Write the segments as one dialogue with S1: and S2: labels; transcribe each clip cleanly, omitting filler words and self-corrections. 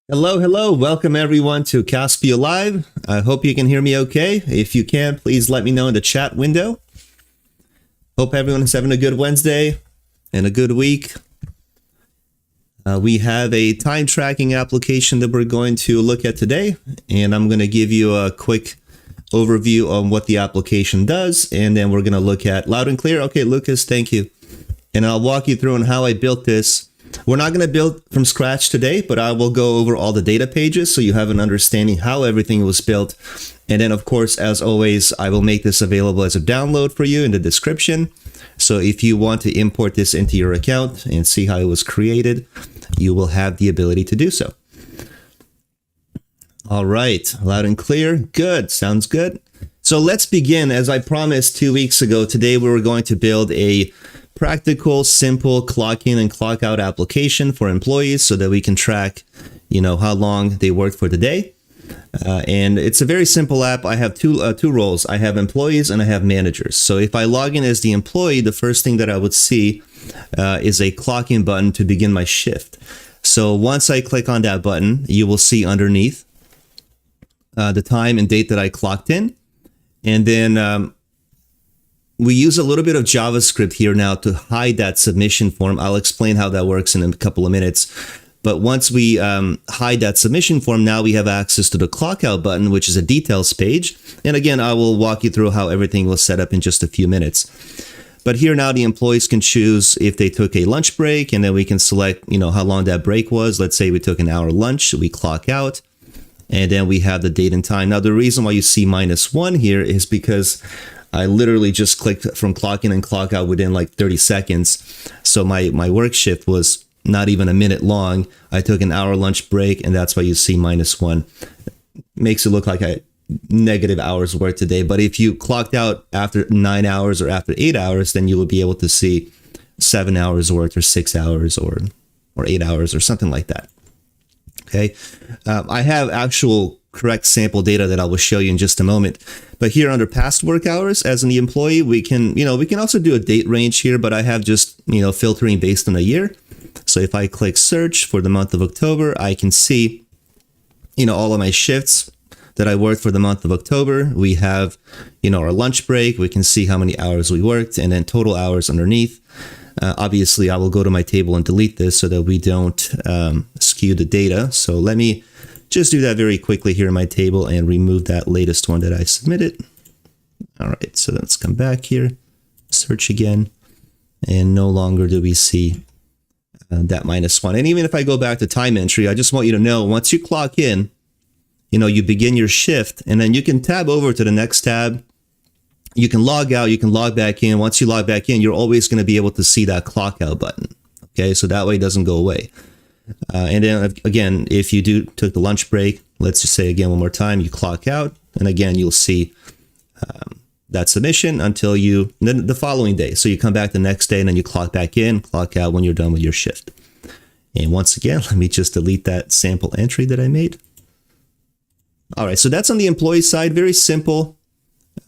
S1: Hello, hello. Welcome everyone to Caspio Live. I hope you can hear me okay. If you can, please let me know in the chat window. Hope everyone is having a good Wednesday and a good week. We have a time tracking application that we're going to look at today, and I'm going to give you a quick overview on what the application does, and then we're going to look at loud and clear. Okay, Lucas, thank you. And I'll walk you through on how I built this. We're not going to build from scratch today, but I will go over all the data pages so you have an understanding how everything was built. And then, of course, as always, I will make this available as a download for you in the description. So if you want to import this into your account and see how it was created, you will have the ability to do so. All right, loud and clear. Good, sounds good. So let's begin. As I promised 2 weeks ago, today we were going to build a practical, simple clock in and clock out application for employees so that we can track, how long they worked for the day. And it's a very simple app. I have two roles. I have employees and I have managers. So if I log in as the employee, the first thing that I would see is a clock in button to begin my shift. So once I click on that button, you will see underneath the time and date that I clocked in. And then we use a little bit of JavaScript here now to hide that submission form. I'll explain how that works in a couple of minutes. But once we hide that submission form, now we have access to the clock out button, which is a details page. And again, I will walk you through how everything was set up in just a few minutes. But here now the employees can choose if they took a lunch break, and then we can select, how long that break was. Let's say we took an hour lunch, we clock out, and then we have the date and time. Now, the reason why you see -1 here is because I literally just clicked from clock in and clock out within like 30 seconds. So my work shift was not even a minute long. I took an hour lunch break, and that's why you see -1. Makes it look like I negative hours work today. But if you clocked out after 9 hours or after 8 hours, then you will be able to see 7 hours worked or 6 hours or 8 hours or something like that. Okay. I have actual correct sample data that I will show you in just a moment. But here under past work hours, as an employee, we can also do a date range here, but I have just, filtering based on a year. So if I click search for the month of October, I can see, all of my shifts that I worked for the month of October. We have, our lunch break. We can see how many hours we worked, and then total hours underneath. Obviously, I will go to my table and delete this so that we don't skew the data. So let me just do that very quickly here in my table and remove that latest one that I submitted. All right, so let's come back here, search again, and no longer do we see that -1. And even if I go back to time entry, I just want you to know, once you clock in, you begin your shift, and then you can tab over to the next tab. You can log out, you can log back in. Once you log back in, you're always going to be able to see that clock out button. Okay, so that way it doesn't go away. And then again, if you took the lunch break, let's just say again one more time, you clock out, and again you'll see that submission until then the following day. So you come back the next day, and then you clock back in, clock out when you're done with your shift. And once again, let me just delete that sample entry that I made. All right, so that's on the employee side. Very simple,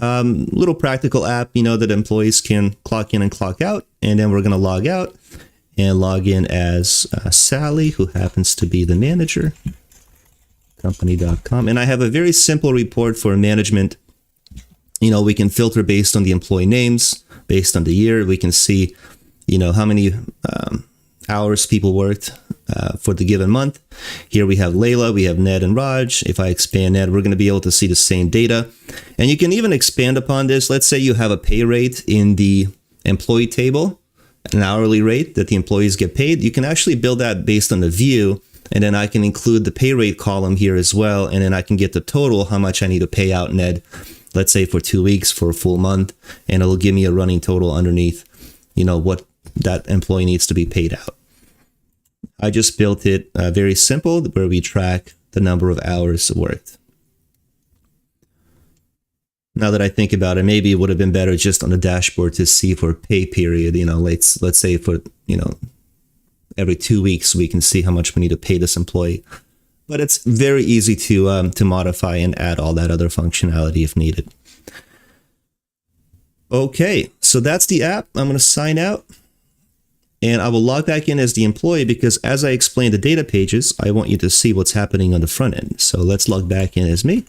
S1: little practical app, that employees can clock in and clock out, and then we're going to log out and log in as Sally, who happens to be the manager, company.com. And I have a very simple report for management. We can filter based on the employee names, based on the year. We can see, how many hours people worked for the given month. Here we have Layla, we have Ned and Raj. If I expand Ned, we're going to be able to see the same data. And you can even expand upon this. Let's say you have a pay rate in the employee table, an hourly rate that the employees get paid. You can actually build that based on the view, and then I can include the pay rate column here as well, and then I can get the total, how much I need to pay out Ned, let's say for 2 weeks, for a full month, and it'll give me a running total underneath, what that employee needs to be paid out. I just built it very simple, where we track the number of hours worked. Now that I think about it, maybe it would have been better just on the dashboard to see for pay period, let's say for, every 2 weeks, we can see how much we need to pay this employee. But it's very easy to modify and add all that other functionality if needed. Okay, so that's the app. I'm going to sign out. And I will log back in as the employee because as I explain the data pages, I want you to see what's happening on the front end. So let's log back in as me.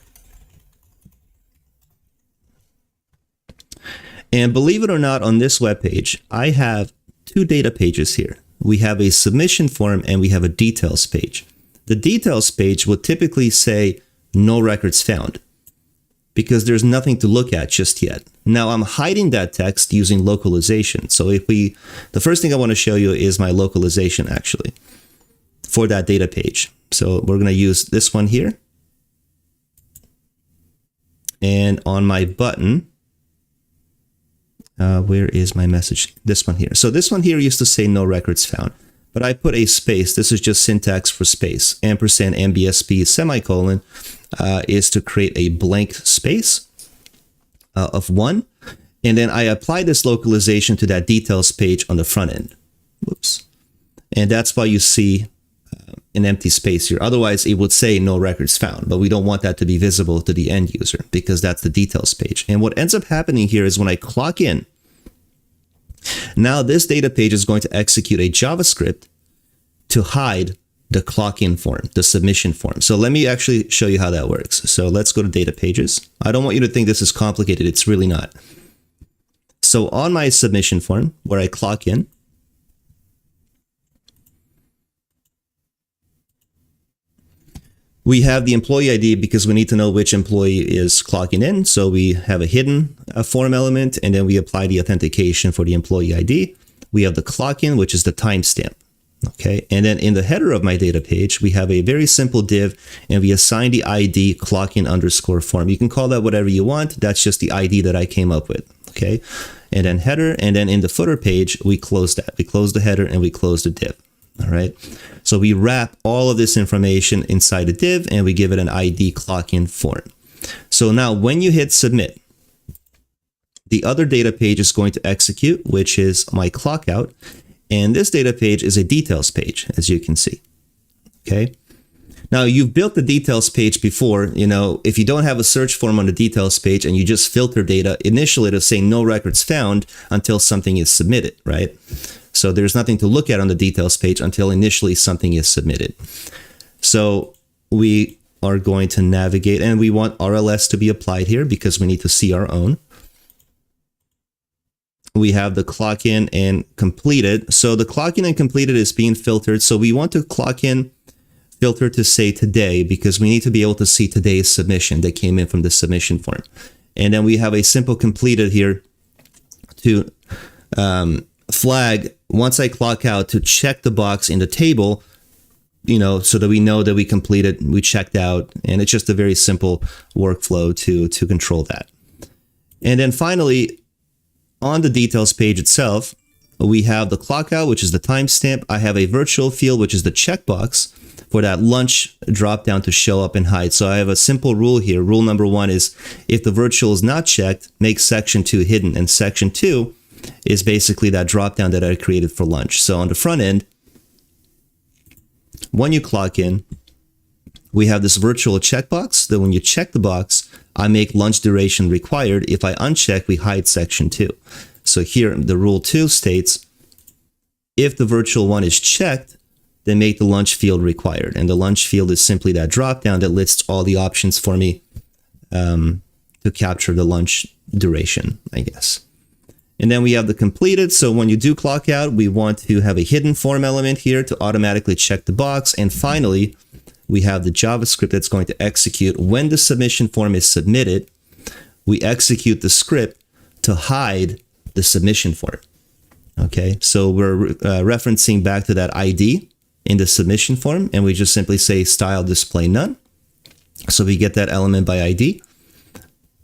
S1: And believe it or not, on this web page, I have two data pages here. We have a submission form and we have a details page. The details page would typically say no records found because there's nothing to look at just yet. Now I'm hiding that text using localization. So the first thing I want to show you is my localization actually for that data page. So we're going to use this one here. And on my button, where is my message? This one here. So this one here used to say no records found, but I put a space. This is just syntax for space. Ampersand MBSP semicolon is to create a blank space of 1. And then I apply this localization to that details page on the front end. Whoops. And that's why you see an empty space here. Otherwise, it would say no records found, but we don't want that to be visible to the end user because that's the details page. And what ends up happening here is when I clock in, now this data page is going to execute a JavaScript to hide the clock in form, the submission form. So let me actually show you how that works. So let's go to data pages. I don't want you to think this is complicated. It's really not. So on my submission form where I clock in, we have the employee ID because we need to know which employee is clocking in. So we have a hidden form element, and then we apply the authentication for the employee ID. We have the clock in, which is the timestamp. Okay. And then in the header of my data page, we have a very simple div and we assign the ID clockin underscore form. You can call that whatever you want. That's just the ID that I came up with. Okay. And then header. And then in the footer page, we close that. We close the header and we close the div. All right. So we wrap all of this information inside a div and we give it an ID clock-in form. So now when you hit submit, the other data page is going to execute, which is my clock out. And this data page is a details page, as you can see. Okay. Now you've built the details page before. You know, if you don't have a search form on the details page and you just filter data, initially it'll say no records found until something is submitted, right? So there's nothing to look at on the details page until initially something is submitted. So we are going to navigate and we want RLS to be applied here because we need to see our own. We have the clock in and completed. So the clock in and completed is being filtered. So we want to clock in filter to say today because we need to be able to see today's submission that came in from the submission form. And then we have a simple completed here to flag once I clock out to check the box in the table, you know, so that we know that we completed, we checked out, and it's just a very simple workflow to control that. And then finally, on the details page itself, we have the clock out, which is the timestamp. I have a virtual field, which is the checkbox for that lunch drop down to show up and hide. So I have a simple rule here. Rule number 1 is if the virtual is not checked, make section 2 hidden, and section 2 is basically that drop down that I created for lunch. So on the front end, when you clock in, we have this virtual checkbox that when you check the box, I make lunch duration required. If I uncheck, we hide section 2. So here, the rule 2 states, if the virtual one is checked, then make the lunch field required. And the lunch field is simply that drop down that lists all the options for me to capture the lunch duration, I guess. And then we have the completed. So when you do clock out, we want to have a hidden form element here to automatically check the box. And finally, we have the JavaScript that's going to execute when the submission form is submitted. We execute the script to hide the submission form. Okay, so we're referencing back to that ID in the submission form, and we just simply say style display none. So we get that element by ID.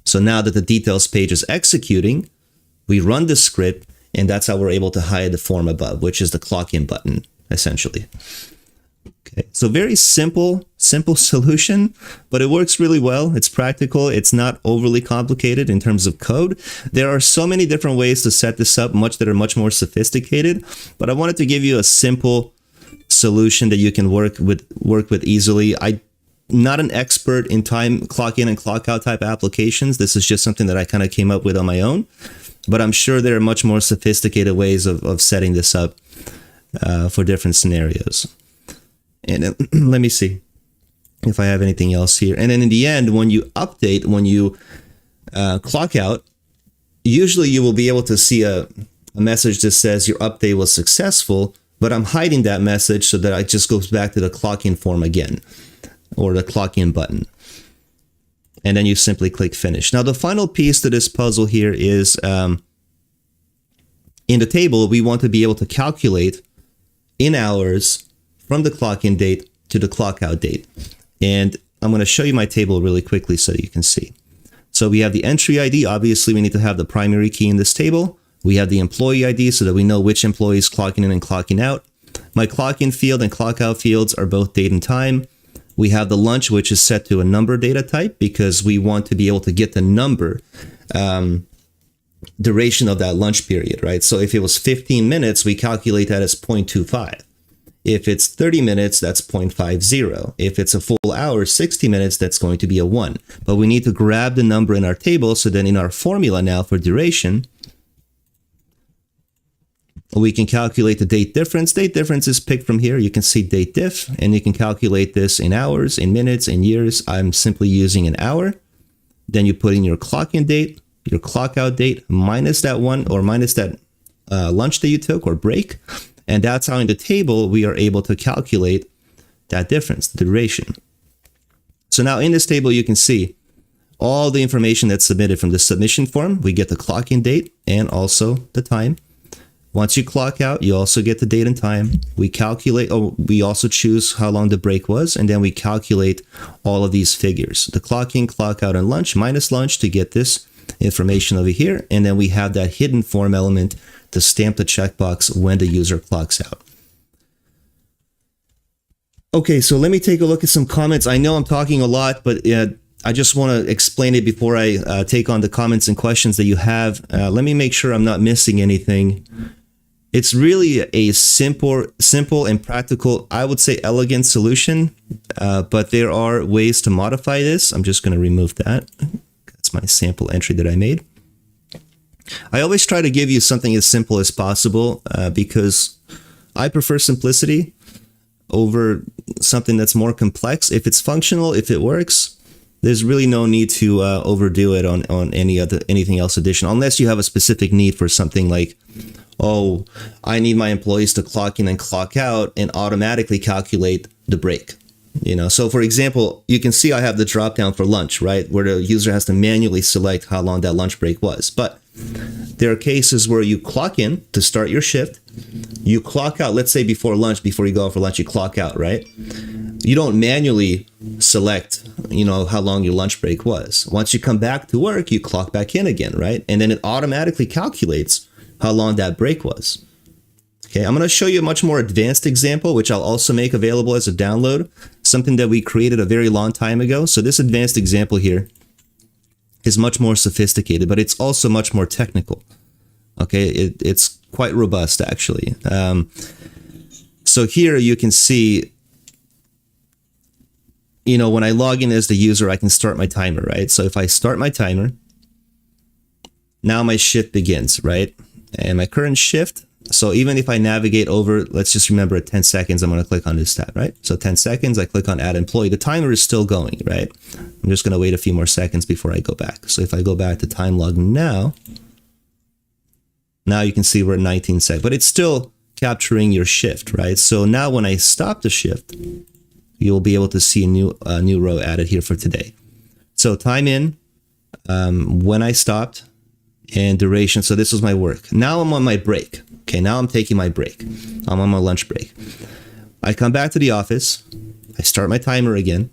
S1: So now that the details page is executing, we run the script, and that's how we're able to hide the form above, which is the clock in button, essentially. Okay, so very simple solution, but it works really well. It's practical. It's not overly complicated in terms of code. There are so many different ways to set this up, that are much more sophisticated, but I wanted to give you a simple solution that you can work with easily. I'm not an expert in time clock in and clock out type applications. This is just something that I kind of came up with on my own. but I'm sure there are much more sophisticated ways of setting this up for different scenarios. And let me see if I have anything else here. And then in the end, when you update, when you clock out, usually you will be able to see a message that says your update was successful, but I'm hiding that message so that it just goes back to the clock in form again, or the clock in button. And then you simply click finish. Now the final piece to this puzzle here is in the table, we want to be able to calculate in hours from the clock in date to the clock out date. And I'm going to show you my table really quickly so you can see. So we have the entry ID. Obviously, we need to have the primary key in this table. We have the employee ID so that we know which employee is clocking in and clocking out. My clock in field and clock out fields are both date and time. We have the lunch, which is set to a number data type because we want to be able to get the number duration of that lunch period, right? So if it was 15 minutes, we calculate that as 0.25. If it's 30 minutes, that's 0.50. If it's a full hour, 60 minutes, that's going to be a 1. But we need to grab the number in our table, so then in our formula now for duration, we can calculate the date difference. Date difference is picked from here. You can see date diff, and you can calculate this in hours, in minutes, in years. I'm simply using an hour. Then you put in your clock in date, your clock out date, minus that 1 or minus that lunch that you took or break. And that's how in the table we are able to calculate that difference, the duration. So now in this table, you can see all the information that's submitted from the submission form. We get the clock in date and also the time. Once you clock out, you also get the date and time. We calculate, we also choose how long the break was, and then we calculate all of these figures. The clock in, clock out, and lunch minus lunch to get this information over here. And then we have that hidden form element to stamp the checkbox when the user clocks out. Okay, so let me take a look at some comments. I know I'm talking a lot, but I just want to explain it before I take on the comments and questions that you have. Let me make sure I'm not missing anything. It's really a simple and practical, I would say elegant solution, but there are ways to modify this. I'm just going to remove that. That's my sample entry that I made. I always try to give you something as simple as possible because I prefer simplicity over something that's more complex. If it's functional, if it works, there's really no need to overdo it on anything else additional, unless you have a specific need for something like, oh, I need my employees to clock in and clock out and automatically calculate the break. You know, so for example, you can see I have the drop down for lunch, right, where the user has to manually select how long that lunch break was. But there are cases where you clock in to start your shift, you clock out, let's say before lunch, before you go out for lunch, you clock out, right? You don't manually select, you know, how long your lunch break was. Once you come back to work, you clock back in again, right? And then it automatically calculates how long that break was. Okay, I'm going to show you a much more advanced example, which I'll also make available as a download, something that we created a very long time ago. So this advanced example here is much more sophisticated, but it's also much more technical. Okay, it's quite robust, actually. So here you can see, you know, when I log in as the user, I can start my timer, right? So if I start my timer, now my shift begins, right? And my current shift, so even if I navigate over, let's just remember at 10 seconds, I'm going to click on this tab, right? So 10 seconds, I click on add employee. The timer is still going, right? I'm just going to wait a few more seconds before I go back. So if I go back to time log now you can see we're at 19 seconds, but it's still capturing your shift, right? So now when I stop the shift, you'll be able to see a new row added here for today. So time in, when I stopped, and duration. So this was my work. Now I'm on my break. Okay, now I'm taking my break. I'm on my lunch break. I come back to the office. I start my timer again.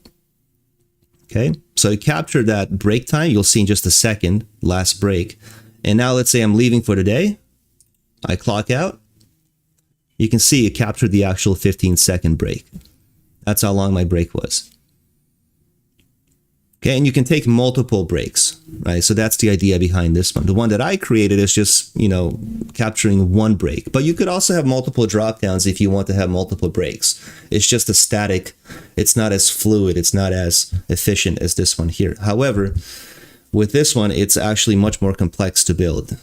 S1: Okay, so I captured that break time. You'll see in just a second, last break. And now let's say I'm leaving for the day. I clock out. You can see it captured the actual 15-second break. That's how long my break was. Okay, and you can take multiple breaks, right? So that's the idea behind this one. The one that I created is just, you know, capturing one break. But you could also have multiple drop downs if you want to have multiple breaks. It's just a static. It's not as fluid. It's not as efficient as this one here. However, With this one, it's actually much more complex to build.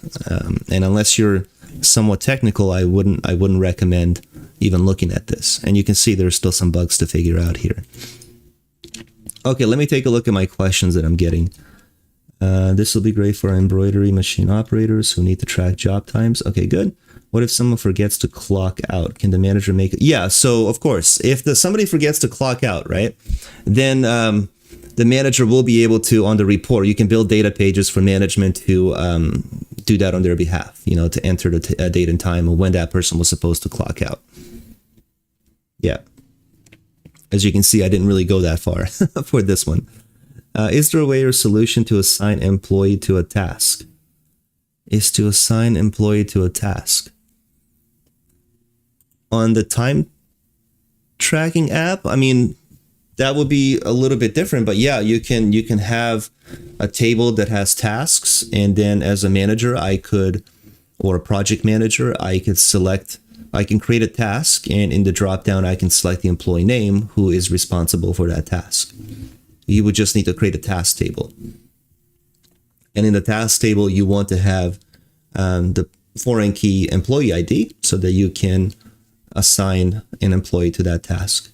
S1: And unless you're somewhat technical, I wouldn't recommend even looking at this. And you can see there's still some bugs to figure out here. Okay, let me take a look at my questions that I'm getting. This will be great for embroidery machine operators who need to track job times. Okay, good. What if someone forgets to clock out? Can the manager make it? Yeah, so of course, if somebody forgets to clock out, right, then the manager will be able to, on the report, you can build data pages for management to do that on their behalf, you know, to enter the date and time of when that person was supposed to clock out. Yeah. As you can see, I didn't really go that far for this one. Is there a way or solution to assign employee to a task? Is to assign employee to a task. On the time tracking app, I mean, that would be a little bit different, but yeah, you can have a table that has tasks, and then as a manager, or a project manager, I can create a task, and in the drop down, I can select the employee name who is responsible for that task. You would just need to create a task table. And in the task table, you want to have the foreign key employee ID so that you can assign an employee to that task.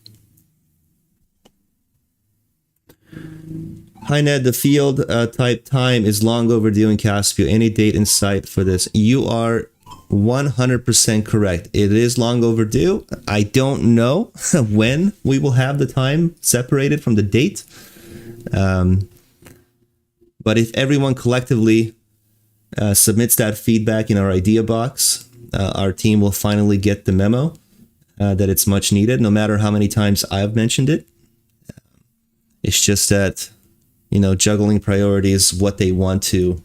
S1: Hi Ned, the field type time is long overdue in Caspio. Any date in sight for this? You are 100% correct. It is long overdue. I don't know when we will have the time separated from the date. But if everyone collectively submits that feedback in our idea box, our team will finally get the memo that it's much needed, no matter how many times I've mentioned it. It's just that, you know, juggling priorities, what they want to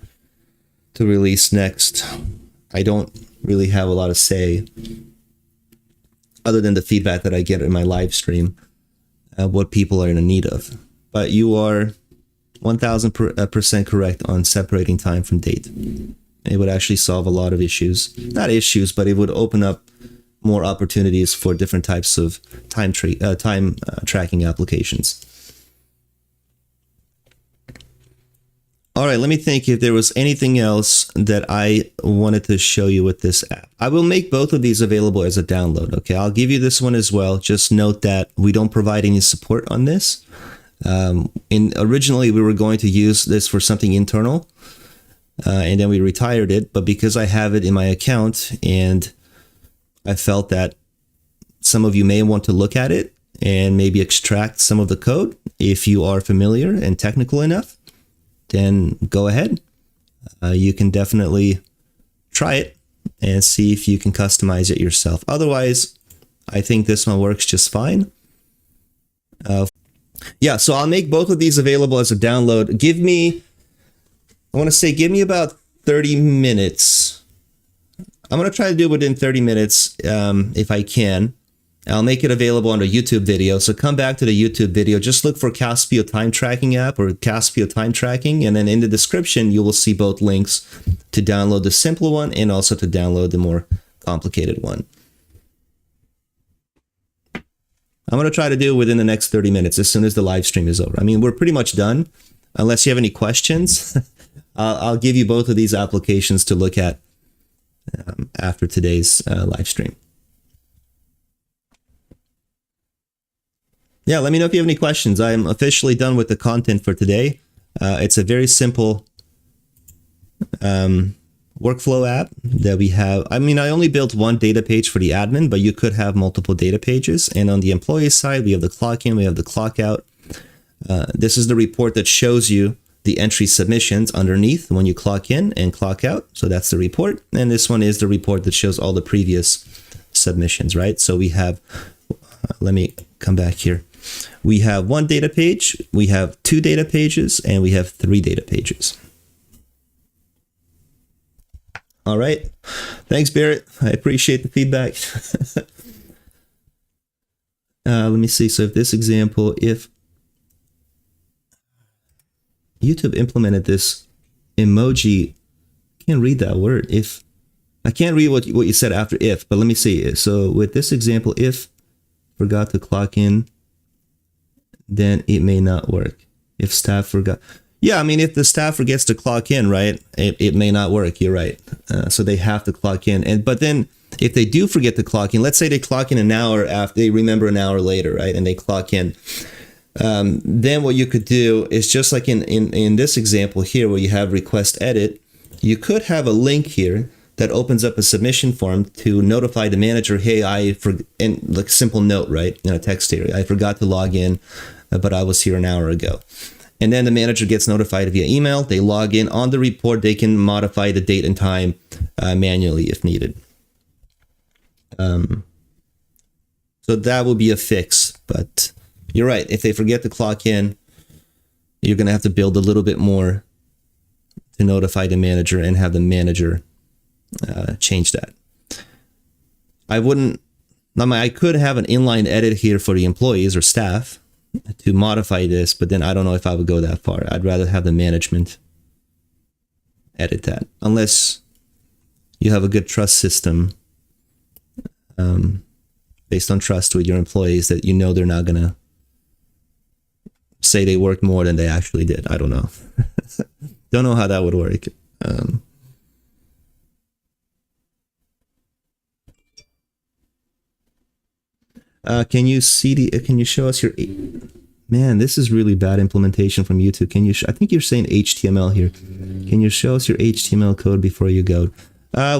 S1: release next. I don't really have a lot of say, other than the feedback that I get in my live stream, what people are in need of. But you are 1000% correct on separating time from date. It would actually solve a lot of issues. Not issues, but it would open up more opportunities for different types of time tracking applications. All right, let me think if there was anything else that I wanted to show you with this app. I will make both of these available as a download, okay? I'll give you this one as well. Just note that we don't provide any support on this. Originally, we were going to use this for something internal, and then we retired it. But because I have it in my account, and I felt that some of you may want to look at it and maybe extract some of the code, if you are familiar and technical enough, then go ahead. You can definitely try it and see if you can customize it yourself. Otherwise, I think this one works just fine. Yeah, so I'll make both of these available as a download. Give me about 30 minutes. I'm going to try to do it within 30 minutes if I can. I'll make it available on a YouTube video. So come back to the YouTube video. Just look for Caspio time tracking app or Caspio time tracking. And then in the description, you will see both links to download the simple one and also to download the more complicated one. I'm going to try to do it within the next 30 minutes as soon as the live stream is over. I mean, we're pretty much done. Unless you have any questions, I'll give you both of these applications to look at after today's live stream. Yeah, let me know if you have any questions. I am officially done with the content for today. It's a very simple workflow app that we have. I mean, I only built one data page for the admin, but you could have multiple data pages. And on the employee side, we have the clock in, we have the clock out. This is the report that shows you the entry submissions underneath when you clock in and clock out. So that's the report. And this one is the report that shows all the previous submissions, right? So we have, let me come back here. We have one data page, we have two data pages, and we have three data pages. All right. Thanks, Barrett. I appreciate the feedback. Let me see. So if this example, if YouTube implemented this emoji, I can't read that word. If I can't read what you said after if, but let me see. So with this example, if forgot to clock in, then it may not work. If staff forgot. Yeah, I mean, if the staff forgets to clock in, right, it may not work. You're right. So they have to clock in. But then if they do forget to clock in, let's say they clock in an hour after, they remember an hour later, right, and they clock in. Then what you could do is just like in this example here where you have request edit, you could have a link here that opens up a submission form to notify the manager, hey, and like simple note, right, in a text area, I forgot to log in, but I was here an hour ago. And then the manager gets notified via email. They log in on the report. They can modify the date and time manually if needed. So that will be a fix. But you're right. If they forget to clock in, you're going to have to build a little bit more to notify the manager and have the manager change that. I could have an inline edit here for the employees or staff to modify this, but then I don't know if I would go that far. I'd rather have the management edit that, unless you have a good trust system based on trust with your employees that you know they're not gonna say they worked more than they actually did. I don't know. Don't know how that would work. Can you show us your, man, this is really bad implementation from YouTube. I think you're saying HTML here. Can you show us your HTML code before you go?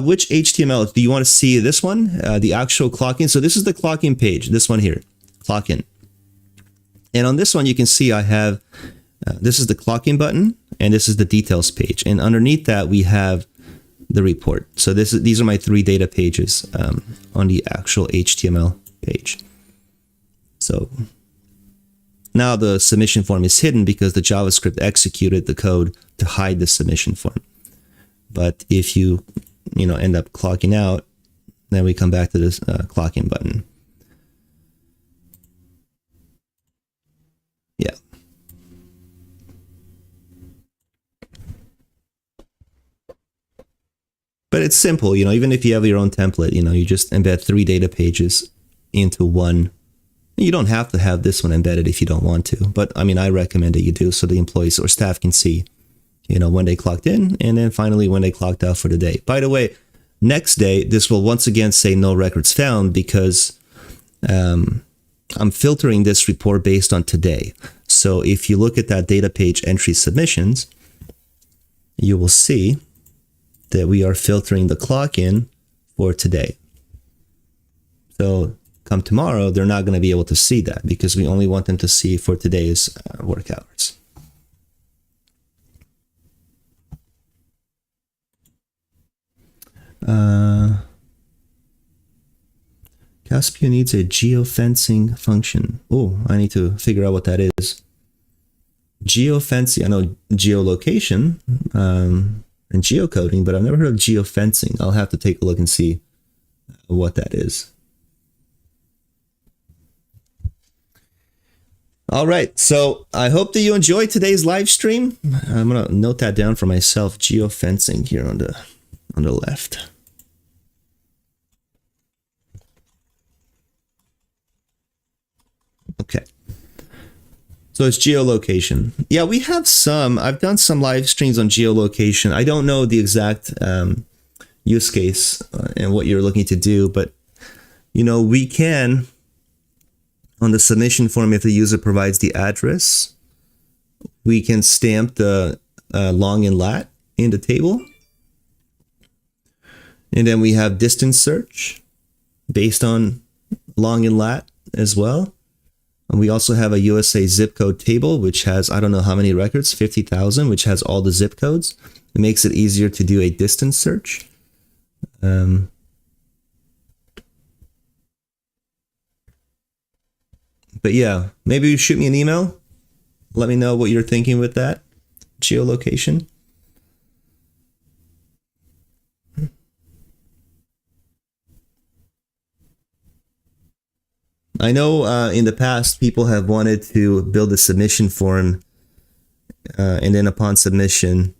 S1: Which HTML? Do you want to see this one? The actual clock-in. So this is the clock-in page, this one here, clock-in. And on this one, you can see I have, this is the clock-in button, and this is the details page. And underneath that, we have the report. So these are my 3 data pages on the actual HTML page. So now the submission form is hidden because the JavaScript executed the code to hide the submission form. But if you end up clocking out, then we come back to this clock in button. Yeah. But it's simple, even if you have your own template, you just embed 3 data pages into one. You don't have to have this one embedded if you don't want to, but I mean, I recommend that you do so the employees or staff can see, when they clocked in, and then finally when they clocked out for the day. By the way, next day, this will once again say no records found because I'm filtering this report based on today. So if you look at that data page entry submissions, you will see that we are filtering the clock in for today. So come tomorrow, they're not going to be able to see that because we only want them to see for today's work hours. Caspio needs a geofencing function. Oh, I need to figure out what that is. Geofencing, I know geolocation and geocoding, but I've never heard of geofencing. I'll have to take a look and see what that is. All right, so I hope that you enjoyed today's live stream. I'm gonna note that down for myself. Geofencing here on the left. Okay. So it's geolocation. Yeah, we have some. I've done some live streams on geolocation. I don't know the exact use case and what you're looking to do, but we can. On the submission form, if the user provides the address, we can stamp the long and lat in the table. And then we have distance search based on long and lat as well. And we also have a USA zip code table, which has, I don't know how many records, 50,000, which has all the zip codes. It makes it easier to do a distance search. But yeah, maybe you shoot me an email. Let me know what you're thinking with that geolocation. I know in the past people have wanted to build a submission form and then upon submission,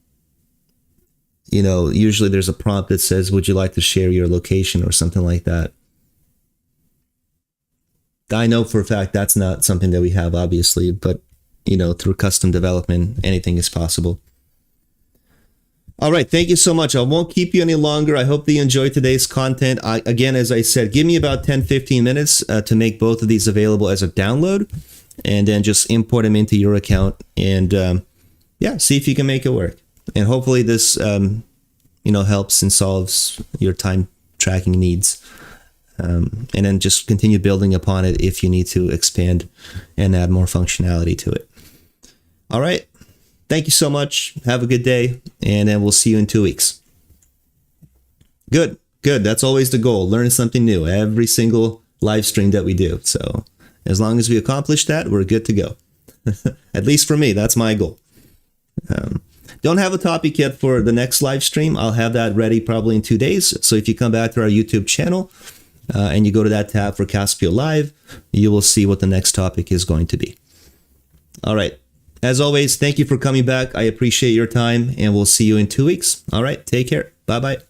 S1: usually there's a prompt that says, would you like to share your location or something like that. I know for a fact that's not something that we have, obviously, but through custom development, anything is possible. All right, thank you so much. I won't keep you any longer. I hope that you enjoyed today's content. Again, as I said, give me about 10-15 minutes to make both of these available as a download, and then just import them into your account, and see if you can make it work. And hopefully this helps and solves your time tracking needs. And then just continue building upon it if you need to expand and add more functionality to it. All right. Thank you so much. Have a good day, and then we'll see you in 2 weeks. Good. That's always the goal. Learn something new every single live stream that we do. So as long as we accomplish that, we're good to go. At least for me, that's my goal. Don't have a topic yet for the next live stream. I'll have that ready probably in 2 days. So if you come back to our YouTube channel and you go to that tab for Caspio Live, you will see what the next topic is going to be. All right. As always, thank you for coming back. I appreciate your time, and we'll see you in 2 weeks. All right, take care. Bye-bye.